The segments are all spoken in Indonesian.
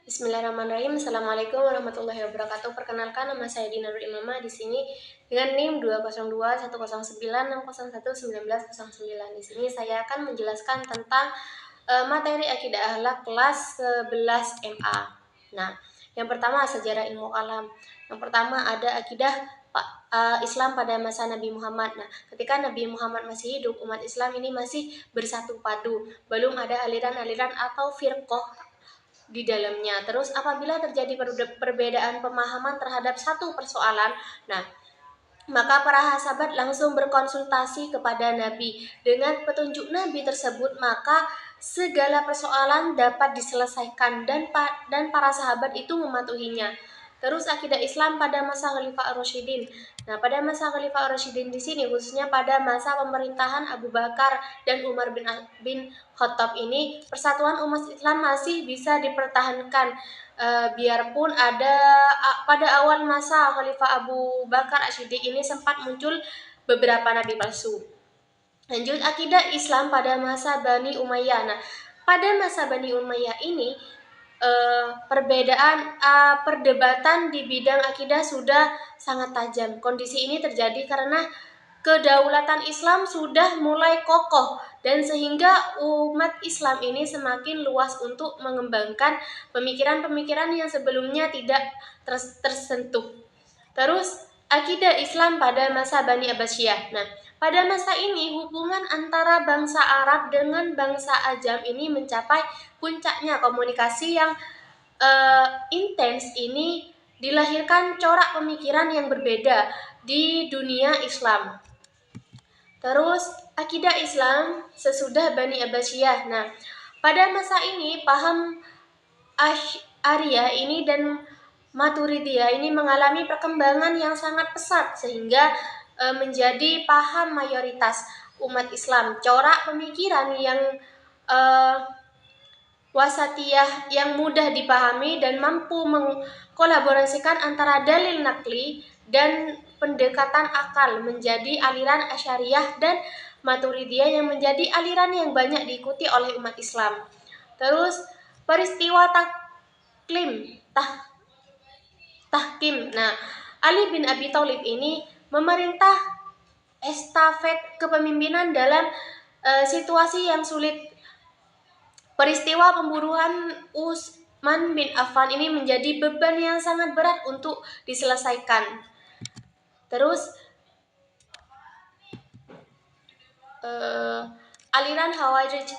Bismillahirrahmanirrahim. Assalamualaikum warahmatullahi wabarakatuh. Perkenalkan, nama saya Dina Nur Imamah di sini dengan NIM 2021091011909. Di sini saya akan menjelaskan tentang materi akidah akhlak kelas 11 MA. Nah, yang pertama sejarah ilmu kalam. Yang pertama ada akidah Islam pada masa Nabi Muhammad. Nah, ketika Nabi Muhammad masih hidup, umat Islam ini masih bersatu padu. Belum ada aliran-aliran atau firqah di dalamnya. Terus apabila terjadi perbedaan pemahaman terhadap satu persoalan, nah maka para sahabat langsung berkonsultasi kepada Nabi. Dengan petunjuk Nabi tersebut, maka segala persoalan dapat diselesaikan dan para sahabat itu mematuhinya. Terus akidah Islam pada masa Khalifah Ar-Rasyidin. Nah, pada masa Khalifah Ar-Rasyidin di sini khususnya pada masa pemerintahan Abu Bakar dan Umar bin Khattab ini, persatuan umat Islam masih bisa dipertahankan. Biarpun pada awal masa Khalifah Abu Bakar As-Siddiq ini sempat muncul beberapa nabi palsu. Lanjut, akidah Islam pada masa Bani Umayyah. Nah, pada masa Bani Umayyah ini perdebatan di bidang akidah sudah sangat tajam. Kondisi ini terjadi karena kedaulatan Islam sudah mulai kokoh dan sehingga umat Islam ini semakin luas untuk mengembangkan pemikiran-pemikiran yang sebelumnya tidak tersentuh. Terus akidah Islam pada masa Bani Abbasiyah. Nah, pada masa ini hubungan antara bangsa Arab dengan bangsa Ajam ini mencapai puncaknya. Komunikasi yang intens ini dilahirkan corak pemikiran yang berbeda di dunia Islam. Terus akidah Islam sesudah Bani Abbasiyah. Nah, pada masa ini paham Asy'ariyah ini dan Maturidiyah ini mengalami perkembangan yang sangat pesat sehingga menjadi paham mayoritas umat Islam. Corak pemikiran yang wasatiyah yang mudah dipahami dan mampu mengkolaborasikan antara dalil nakli dan pendekatan akal menjadi aliran Asy'ariyah dan Maturidiyah yang menjadi aliran yang banyak diikuti oleh umat Islam. Terus peristiwa tahkim. Nah, Ali bin Abi Thalib ini memerintah estafet kepemimpinan dalam situasi yang sulit. Peristiwa pembunuhan Utsman bin Affan ini menjadi beban yang sangat berat untuk diselesaikan. Terus aliran Khawarij.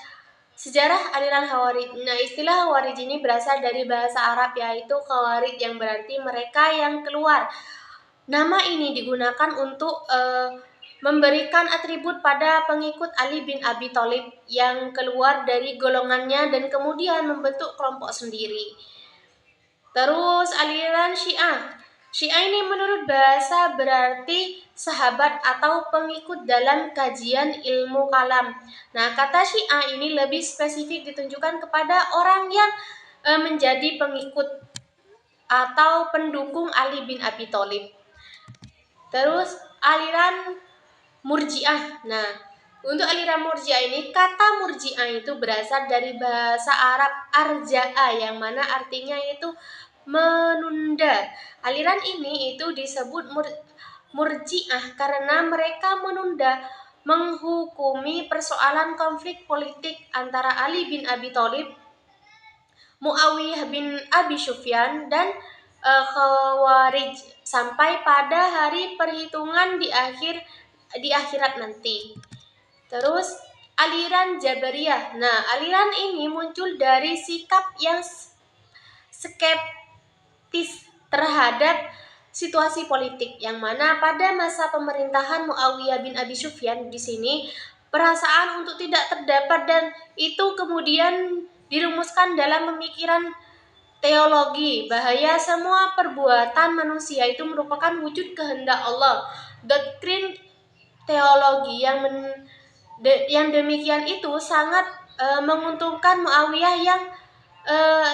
Sejarah aliran Khawarij. Nah, istilah Khawarij ini berasal dari bahasa Arab yaitu Khawarij yang berarti mereka yang keluar. Nama ini digunakan untuk memberikan atribut pada pengikut Ali bin Abi Thalib yang keluar dari golongannya dan kemudian membentuk kelompok sendiri. Terus aliran Syiah. Syiah ini menurut bahasa berarti sahabat atau pengikut dalam kajian ilmu kalam. Nah, kata Syiah ini lebih spesifik ditunjukkan kepada orang yang menjadi pengikut atau pendukung Ali bin Abi Thalib. Terus aliran Murji'ah. Nah, untuk aliran Murji'ah ini, kata Murji'ah itu berasal dari bahasa Arab arja'a yang mana artinya itu menunda. Aliran ini itu disebut Murji'ah karena mereka menunda menghukumi persoalan konflik politik antara Ali bin Abi Thalib, Muawiyah bin Abi Sufyan dan Khawarij sampai pada hari perhitungan di akhirat nanti. Terus aliran Jabariyah. Nah, aliran ini muncul dari sikap yang skeptis terhadap situasi politik yang mana pada masa pemerintahan Muawiyah bin Abi Sufyan di sini perasaan untuk tidak terdapat dan itu kemudian dirumuskan dalam pemikiran teologi bahaya semua perbuatan manusia itu merupakan wujud kehendak Allah. Doktrin teologi yang demikian itu sangat menguntungkan Muawiyah yang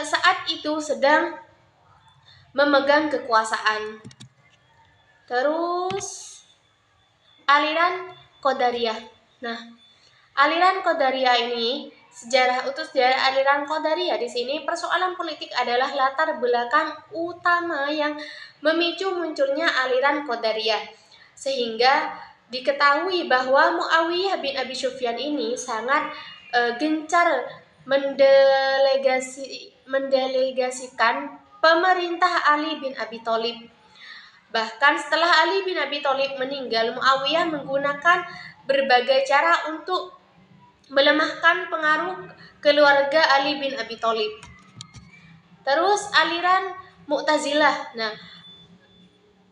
saat itu sedang memegang kekuasaan. Terus aliran Qadariyah. Nah, aliran Qadariyah ini sejarah aliran Qadariyah. Di sini persoalan politik adalah latar belakang utama yang memicu munculnya aliran Qadariyah. Sehingga diketahui bahwa Muawiyah bin Abi Sufyan ini sangat gencar mendelegasikan pemerintah Ali bin Abi Thalib. Bahkan setelah Ali bin Abi Thalib meninggal, Muawiyah menggunakan berbagai cara untuk melemahkan pengaruh keluarga Ali bin Abi Thalib. Terus aliran Mu'tazilah. Nah,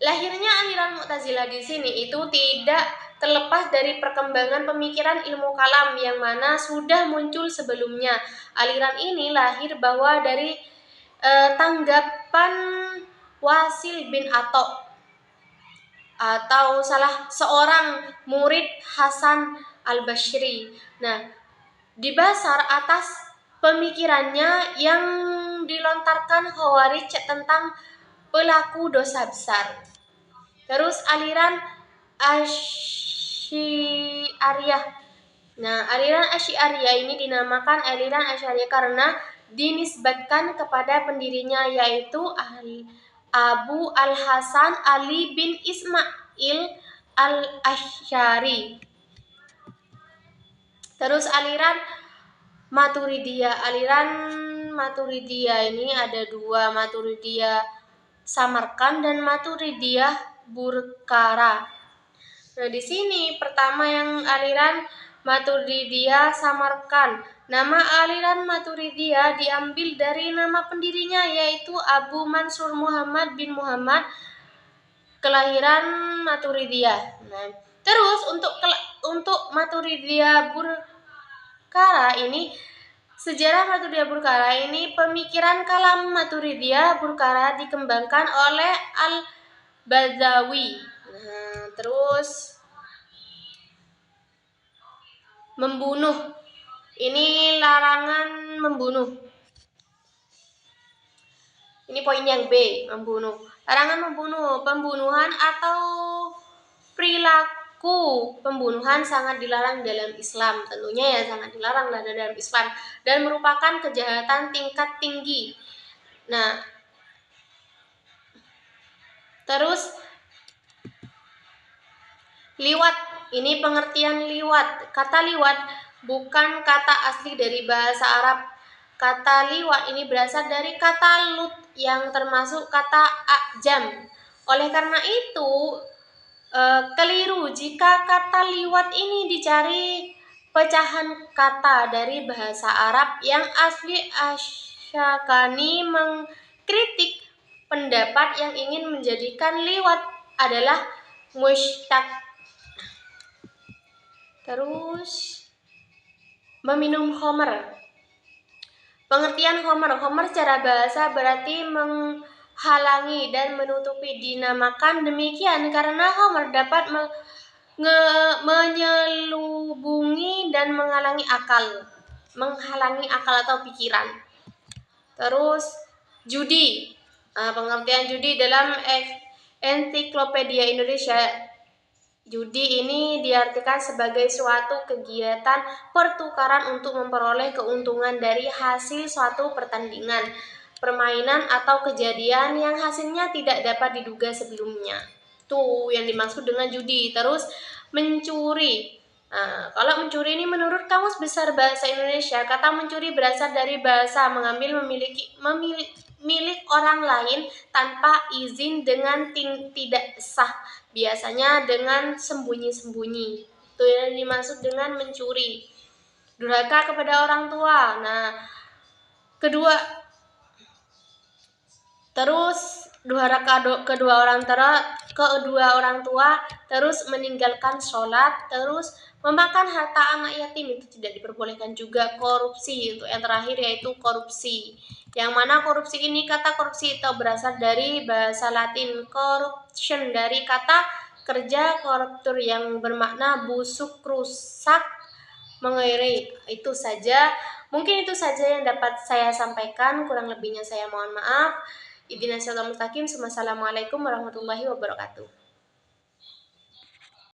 lahirnya aliran Mu'tazilah di sini itu tidak terlepas dari perkembangan pemikiran ilmu kalam yang mana sudah muncul sebelumnya. Aliran ini lahir bahwa dari tanggapan Wasil bin Atha atau salah seorang murid Hasan al-Basri. Nah, dibasar atas pemikirannya yang dilontarkan Khawarij tentang pelaku dosa besar. Terus aliran Asy'ariyah. Nah, aliran Asy'ariyah ini dinamakan aliran Asy'ariyah karena dinisbatkan kepada pendirinya, yaitu Abu al-Hasan Ali bin Ismail al-Asy'ari. Terus aliran Maturidiyah. Aliran Maturidiyah ini ada dua, Maturidiyah Samarkand dan Maturidiyah Burkara. Nah, di sini pertama yang aliran Maturidiyah Samarkand. Nama aliran Maturidiyah diambil dari nama pendirinya, yaitu Abu Mansur Muhammad bin Muhammad, kelahiran Maturidiyah. Nah, terus untuk Maturidiyah Burkara ini, sejarah Maturidiyah Burkara ini, pemikiran kalam Maturidiyah Burkara dikembangkan oleh Al-Bazawi. Nah, terus membunuh. Ini larangan membunuh. Ini poin yang B, membunuh. Larangan membunuh, pembunuhan atau perilaku pembunuhan sangat dilarang dalam Islam. Tentunya ya sangat dilarang dalam Islam dan merupakan kejahatan tingkat tinggi. Nah, terus liwat. Ini pengertian liwat. Kata liwat bukan kata asli dari bahasa Arab. Kata liwat ini berasal dari kata lut yang termasuk kata ajam. Oleh karena itu, keliru jika kata liwat ini dicari pecahan kata dari bahasa Arab yang asli. Asyakani mengkritik pendapat yang ingin menjadikan liwat adalah mushtaq. Terus meminum khamr. Pengertian khamr. Khamr secara bahasa berarti menghalangi dan menutupi. Dinamakan demikian karena khamr dapat menyelubungi dan menghalangi akal atau pikiran. Terus judi. Pengertian judi dalam Ensiklopedia Indonesia. Judi ini diartikan sebagai suatu kegiatan pertukaran untuk memperoleh keuntungan dari hasil suatu pertandingan, permainan atau kejadian yang hasilnya tidak dapat diduga sebelumnya. Tuh yang dimaksud dengan judi. Terus mencuri. Nah, kalau mencuri ini menurut Kamus Besar Bahasa Indonesia, kata mencuri berasal dari bahasa mengambil, milik orang lain tanpa izin dengan tidak sah, biasanya dengan sembunyi-sembunyi. Itu yang dimaksud dengan mencuri. Durhaka kepada orang tua. Nah, kedua orang tua, terus meninggalkan sholat, terus memakan harta anak yatim itu tidak diperbolehkan juga. Korupsi, untuk yang terakhir yaitu korupsi. Yang mana korupsi ini, kata korupsi itu berasal dari bahasa Latin corruption, dari kata kerja koruptur yang bermakna busuk, rusak, mengakhiri. Mungkin itu saja yang dapat saya sampaikan, kurang lebihnya saya mohon maaf. Ihdinas siratal mustaqim. Wassalamualaikum warahmatullahi wabarakatuh.